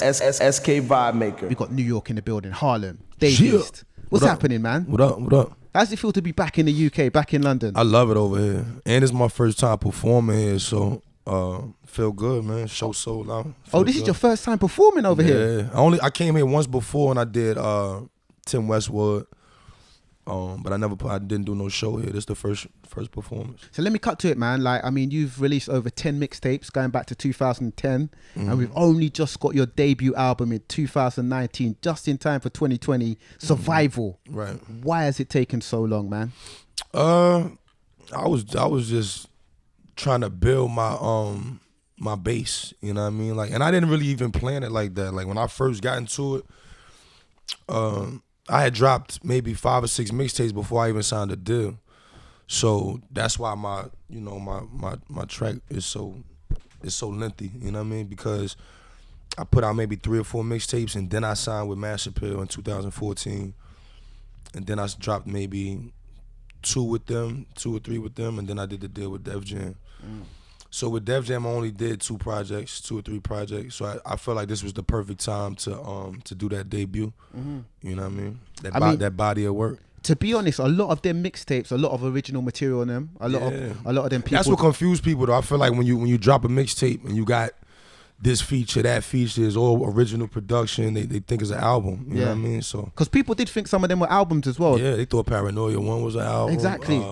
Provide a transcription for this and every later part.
SK Vibemaker. We got New York in the building, Harlem, Dave Yeah. East. What's happening, man? What up? What up? How does it feel to be back in the UK, back in London? I love it over here, and it's my first time performing here, so feel good, man. Show sold out. Oh, this is your first time performing over here? Yeah, I came here once before and I did Tim Westwood, but I didn't do no show here. This is the first performance. So let me cut to it, man. Like, I mean, you've released over 10 mixtapes going back to 2010, and we've only just got your debut album in 2019, just in time for 2020, Survival. Right. Why has it taken so long, man? I was just trying to build my base, you know what I mean? Like, and I didn't really even plan it like that. Like, when I first got into it, I had dropped maybe 5 or 6 mixtapes before I even signed a deal. So that's why my track is so lengthy, you know what I mean? Because I put out maybe 3 or 4 mixtapes, and then I signed with Master Appeal in 2014, and then I dropped maybe 2 or 3 with them, and then I did the deal with Def Jam. So with Def Jam, I only did 2 or 3 projects. So I felt like this was the perfect time to do that debut. You know what I mean? That body of work. To be honest, a lot of them mixtapes, a lot of original material on them. A lot of them people. That's what confused people, though. I feel like when you drop a mixtape and you got this feature, that feature, is all original production, they think it's an album. You know what I mean? So because people did think some of them were albums as well. Yeah, they thought Paranoia 1 was an album. Exactly.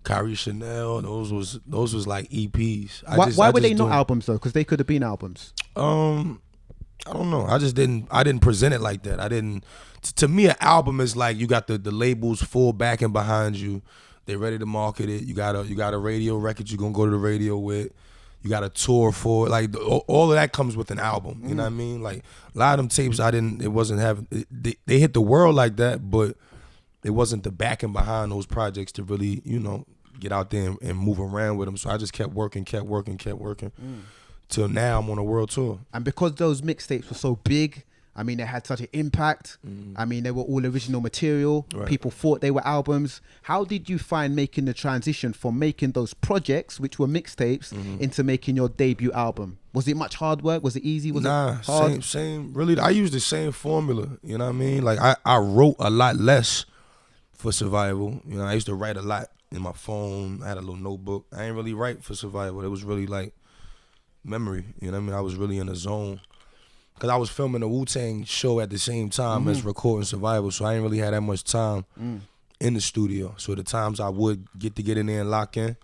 Kyrie Chanel, those was like EPs. Why were they not albums though? Because they could have been albums. I don't know. I didn't present it like that. To me, an album is like you got the labels full backing behind you. They ready to market it. You got a radio record you're gonna go to the radio with. You got a tour for it. Like all of that comes with an album. You know what I mean? Like a lot of them tapes, they hit the world like that, but it wasn't the backing behind those projects to really, get out there and move around with them. So I just kept working. Till now I'm on a world tour. And because those mixtapes were so big, I mean, they had such an impact. I mean, they were all original material. Right. People thought they were albums. How did you find making the transition from making those projects, which were mixtapes, into making your debut album? Was it much hard work? Was it easy? Was it hard? Same. Really, I used the same formula. You know what I mean? Like I wrote a lot less for Survival. I used to write a lot in my phone. I had a little notebook. I ain't really write for Survival. It was really like memory. You know what I mean? I was really in the zone. Because I was filming a Wu-Tang show at the same time as recording Survival, so I ain't really had that much time in the studio. So the times I would get in there and lock in,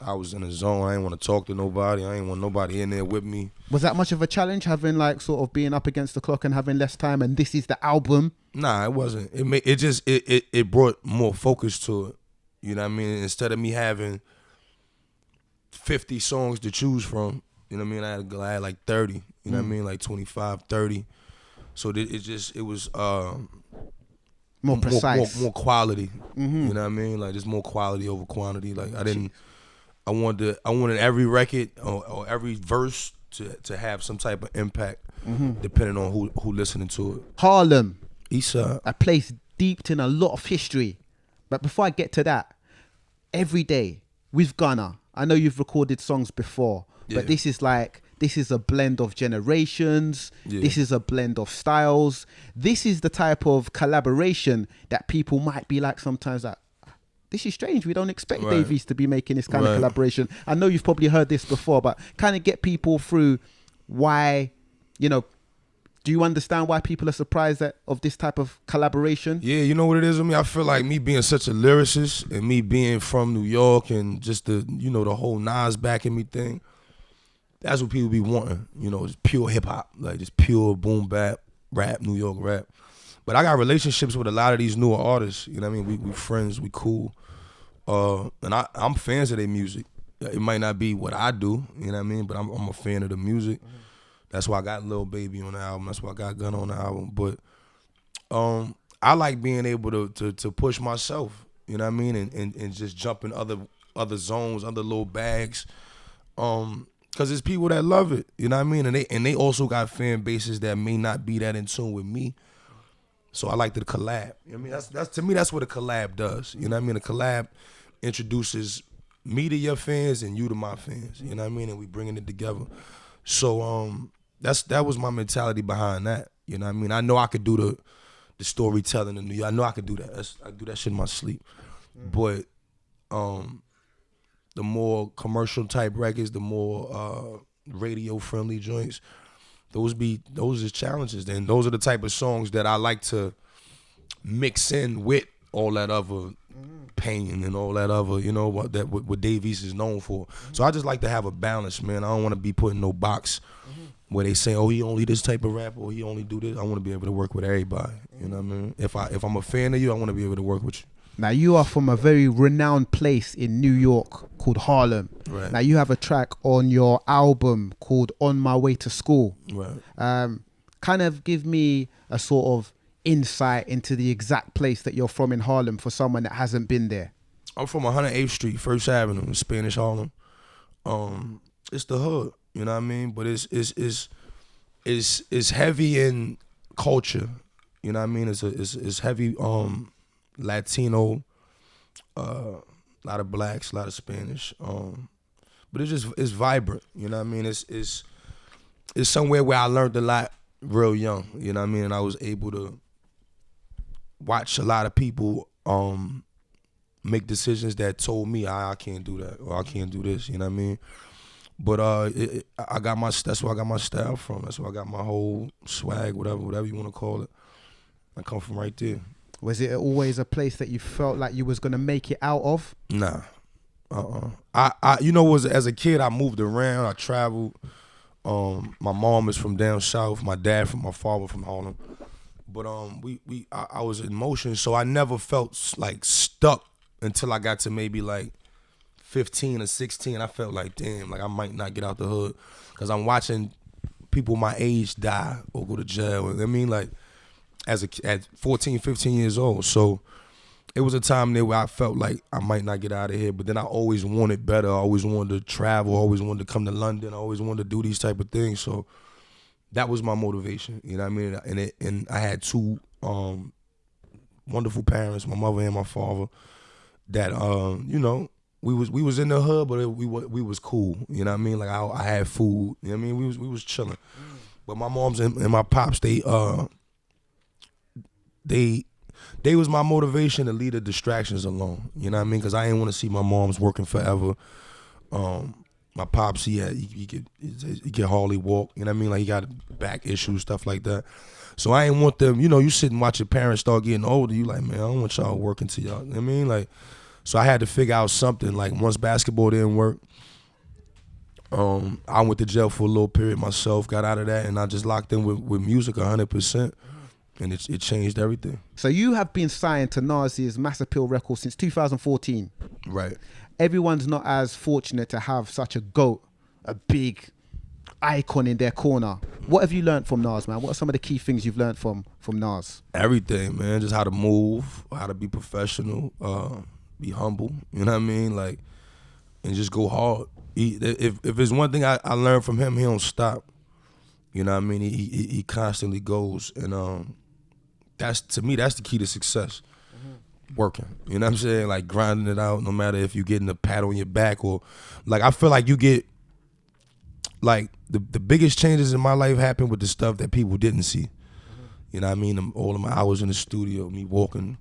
I was in the zone. I ain't want to talk to nobody. I ain't want nobody in there with me. Was that much of a challenge, having like sort of being up against the clock and having less time, and this is the album? Nah, it wasn't. It brought more focus to it. You know what I mean? Instead of me having 50 songs to choose from, you know what I mean? I had like 30, you know what I mean? Like 25, 30. So it was more precise. More quality. You know what I mean? Like just more quality over quantity. Like I wanted every record or every verse to have some type of impact depending on who listening to it. Harlem. Eastside. A place deeped in a lot of history. But before I get to that, Every Day with Gunna. I know you've recorded songs before, but this is a blend of generations. This is a blend of styles. This is the type of collaboration that people might be like sometimes like, this is strange. We don't expect Davies to be making this kind of collaboration. I know you've probably heard this before, but kind of get people through why, do you understand why people are surprised of this type of collaboration? Yeah, you know what it is with me? I feel like me being such a lyricist and me being from New York and just the whole Nas backing me thing, that's what people be wanting, just pure hip hop, like just pure boom bap, rap, New York rap. But I got relationships with a lot of these newer artists, you know what I mean? We friends, we cool. And I'm fans of their music. It might not be what I do, you know what I mean? But I'm a fan of the music. That's why I got Lil Baby on the album. That's why I got Gunna on the album. But I like being able to push myself, you know what I mean? And just jump in other zones, other little bags. Cause there's people that love it, you know what I mean? And they also got fan bases that may not be that in tune with me. So I like the collab. You know what I mean? That's to me, that's what a collab does. You know what I mean? A collab introduces me to your fans and you to my fans. You know what I mean? And we bringing it together. So that was my mentality behind that. You know what I mean? I know I could do the storytelling in New York. I know I could do that. I do that shit in my sleep. But the more commercial type records, the more radio friendly joints, those are challenges. And those are the type of songs that I like to mix in with all that other pain and all that other, you know, what Dave East is known for. So I just like to have a balance, man. I don't want to be put in no box where they say, oh, he only this type of rap or he only do this. I want to be able to work with everybody. You know what I mean? If I'm a fan of you, I want to be able to work with you. Now, you are from a very renowned place in New York called Harlem. Right. Now, you have a track on your album called On My Way to School. Right. Kind of give me a sort of insight into the exact place that you're from in Harlem for someone that hasn't been there. I'm from 108th Street, First Avenue, Spanish Harlem. It's the hood, you know what I mean? But it's heavy in culture, you know what I mean? It's heavy Latino, a lot of blacks, a lot of Spanish. But it's vibrant, you know what I mean? It's somewhere where I learned a lot real young, you know what I mean? And I was able to watch a lot of people make decisions that told me I can't do that or I can't do this, you know what I mean? But that's where I got my style from. That's where I got my whole swag, whatever you want to call it. I come from right there. Was it always a place that you felt like you was gonna make it out of? Nah. I you know, as a kid I moved around, I traveled. My mom is from down south, my father from Harlem. But I was in motion, so I never felt like stuck until I got to maybe like 15 or 16. I felt like, damn, like I might not get out the hood because I'm watching people my age die or go to jail. I mean, like at 14, 15 years old. So it was a time there where I felt like I might not get out of here, but then I always wanted better. I always wanted to travel. I always wanted to come to London. I always wanted to do these type of things. So that was my motivation, you know what I mean? And I had two wonderful parents, my mother and my father, that you know, we was in the hood, but we was cool, you know what I mean? Like I had food, you know what I mean? We was chilling. But my moms and my pops, they was my motivation to leave the distractions alone, you know what I mean? Because I didn't want to see my moms working forever. My pops, he could hardly walk, you know what I mean? Like he got back issues, stuff like that. So I ain't want them, you know, you sit and watch your parents start getting older, you like, man, I don't want y'all working to y'all, you know what I mean? Like, so I had to figure out something. Like once basketball didn't work, I went to jail for a little period myself, got out of that, and I just locked in with music 100%. And it changed everything. So you have been signed to Nas's Mass Appeal Records since 2014. Right. Everyone's not as fortunate to have such a GOAT, a big icon in their corner. What have you learned from Nas, man? What are some of the key things you've learned from Nas? Everything, man. Just how to move, how to be professional, be humble. You know what I mean? Like, and just go hard. If there's one thing I learned from him, he don't stop. You know what I mean? He constantly goes, and to me that's the key to success. Working, you know what I'm saying? Like grinding it out, no matter if you're getting a pat on your back or, like, I feel like you get, like, the biggest changes in my life happened with the stuff that people didn't see. You know what I mean? All of my hours in the studio, me walking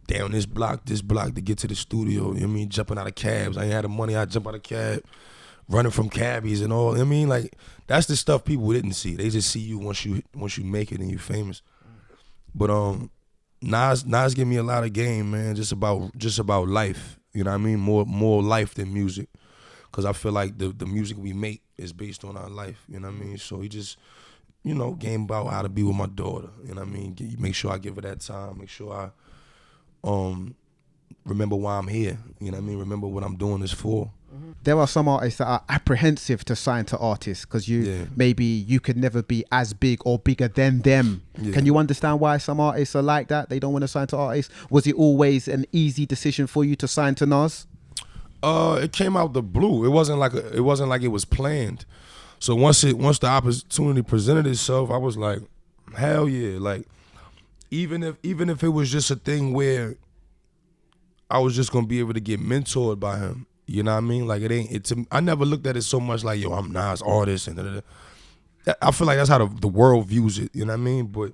down this block to get to the studio. You know what I mean? Jumping out of cabs. I ain't had the money. I'd jump out of cab, running from cabbies and all. You know what I mean? Like, that's the stuff people didn't see. They just see you once you make it and you're famous. But Nas give me a lot of game, man, just about life. You know what I mean? More life than music. Cause I feel like the music we make is based on our life. You know what I mean? So he just, you know, game about how to be with my daughter. You know what I mean? Make sure I give her that time. Make sure I remember why I'm here. You know what I mean? Remember what I'm doing this for. There are some artists that are apprehensive to sign to artists because maybe you could never be as big or bigger than them. Yeah. Can you understand why some artists are like that? They don't want to sign to artists. Was it always an easy decision for you to sign to Nas? It came out the blue. It wasn't like it was planned. So once the opportunity presented itself, I was like, hell yeah! Like even if it was just a thing where I was just gonna be able to get mentored by him. You know what I mean? Like I never looked at it so much like, yo, I'm Nas artist and da-da-da. I feel like that's how the world views it. You know what I mean? But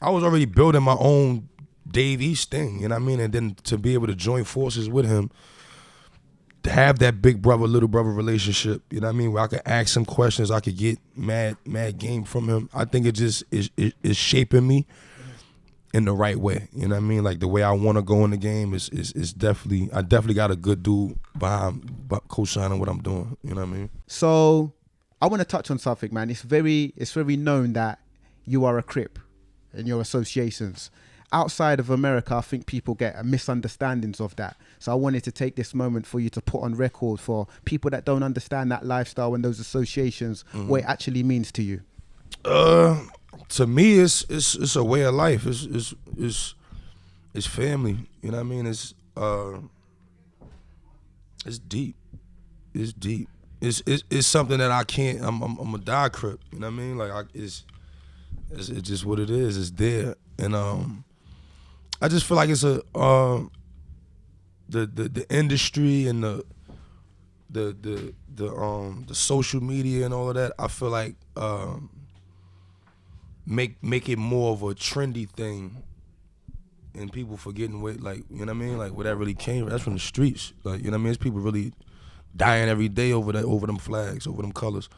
I was already building my own Dave East thing. You know what I mean? And then to be able to join forces with him, to have that big brother, little brother relationship, you know what I mean, where I could ask him questions, I could get mad game from him. I think it just is shaping me in the right way. You know what I mean? Like the way I want to go in the game is definitely, I definitely got a good dude behind co-signing what I'm doing. You know what I mean? So I want to touch on something, man. It's very known that you are a Crip in your associations. Outside of America, I think people get misunderstandings of that. So I wanted to take this moment for you to put on record for people that don't understand that lifestyle and those associations, what it actually means to you. To me, it's a way of life. It's family. You know what I mean? It's deep. It's deep. It's something that I can't. I'm a die Crip. You know what I mean? Like it's just what it is. It's there, and I just feel like it's a the industry and the social media and all of that. I feel like make it more of a trendy thing, and people forgetting what, like, you know what I mean, like where that really came from. That's from the streets. Like, you know what I mean? It's people really dying every day over them flags, over them colors.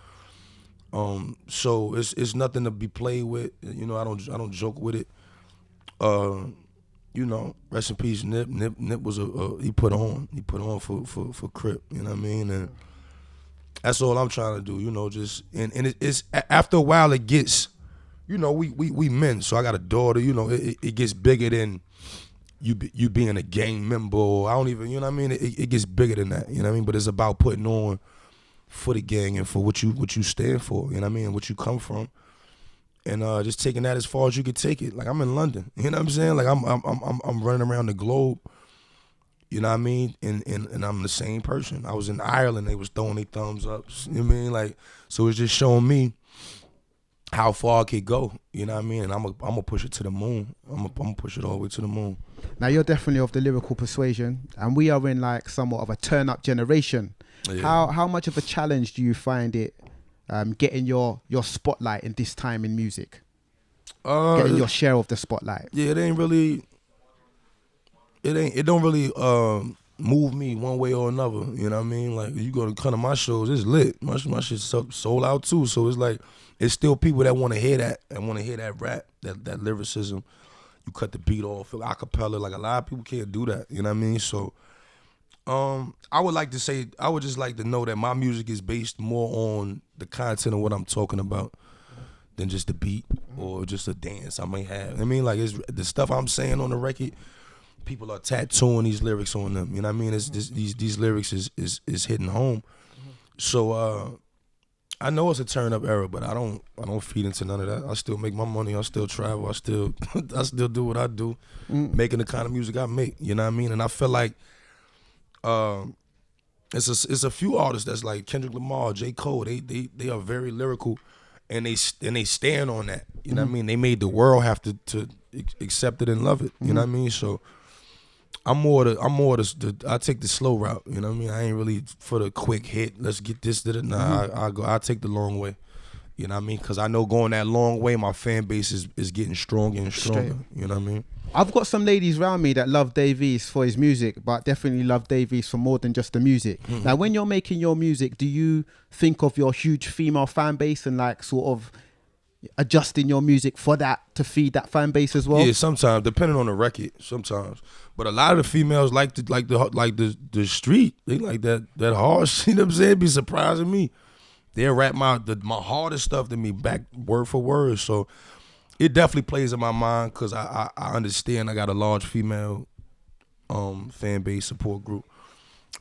So it's nothing to be played with. You know, I don't joke with it. You know, rest in peace, Nip. Nip was he put on for Crip. You know what I mean? And that's all I'm trying to do. You know, just and it's after a while it gets, you know, we men. So I got a daughter. You know, it gets bigger than you being a gang member. Or I don't even, you know what I mean? It gets bigger than that. You know what I mean? But it's about putting on for the gang and for what you stand for. You know what I mean? And what you come from. And just taking that as far as you could take it. Like, I'm in London, you know what I'm saying? Like, I'm running around the globe, you know what I mean? And I'm the same person. I was in Ireland, they was throwing their thumbs up, you know what I mean? Like, so it's just showing me how far I could go, you know what I mean? And I'm gonna push it to the moon. I'm gonna push it all the way to the moon. Now, you're definitely of the lyrical persuasion, and we are in like somewhat of a turn-up generation. Yeah. How much of a challenge do you find it getting your spotlight in this time in music? Getting your share of the spotlight. Yeah, it don't really move me one way or another. You know what I mean? Like, you go to come to my shows, it's lit. My shit sold out too. So it's like, it's still people that want to hear that and want to hear that rap, that lyricism. You cut the beat off, acapella. Like, a lot of people can't do that. You know what I mean? So I would just like to know that my music is based more on the content of what I'm talking about than just the beat or just a dance I may have. I mean, like, it's the stuff I'm saying on the record, people are tattooing these lyrics on them. You know what I mean? It's these lyrics is hitting home. So I know it's a turn up era, but I don't feed into none of that. I still make my money. I still travel. I still do what I do, making the kind of music I make. You know what I mean? And I feel like it's a few artists that's like Kendrick Lamar, J. Cole. They are very lyrical, and they stand on that. You know what I mean? They made the world have to accept it and love it. You know what I mean? So I take the slow route. You know what I mean? I ain't really for the quick hit. Let's get this. Nah, I take the long way. You know what I mean? Because I know going that long way, my fan base is getting stronger and stronger. You know what I mean? I've got some ladies around me that love Dave East for his music, but definitely love Dave East for more than just the music. Now, when you're making your music, do you think of your huge female fan base and like sort of adjusting your music for that to feed that fan base as well? Yeah, sometimes, depending on the record, sometimes. But a lot of the females like the street. They like that harsh. You know what I'm saying? It'd be surprising me. They'll rap my hardest stuff to me back word for word. So it definitely plays in my mind because I understand I got a large female fan base support group.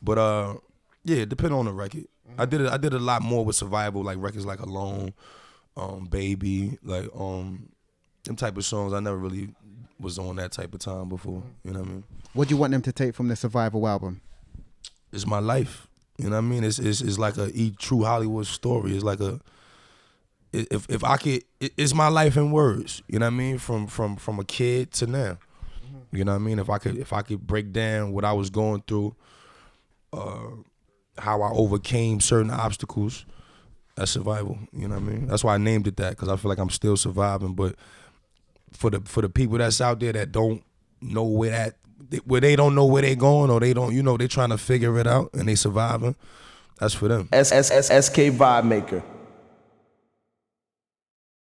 But yeah, depending on the record. I did a lot more with survival, like records like Alone, Baby, like them type of songs. I never really was on that type of time before. You know what I mean? What do you want them to take from the Survival album? It's my life. You know what I mean? It's like a true Hollywood story. It's like if I could, it's my life in words. You know what I mean? From a kid to now. You know what I mean? If I could break down what I was going through, how I overcame certain obstacles, That's survival. You know what I mean? That's why I named it that, because I feel like I'm still surviving. But for the people that's out there that don't know where they don't know where they going, or they don't, you know, they trying to figure it out and they surviving, that's for them. SK Vibemaker.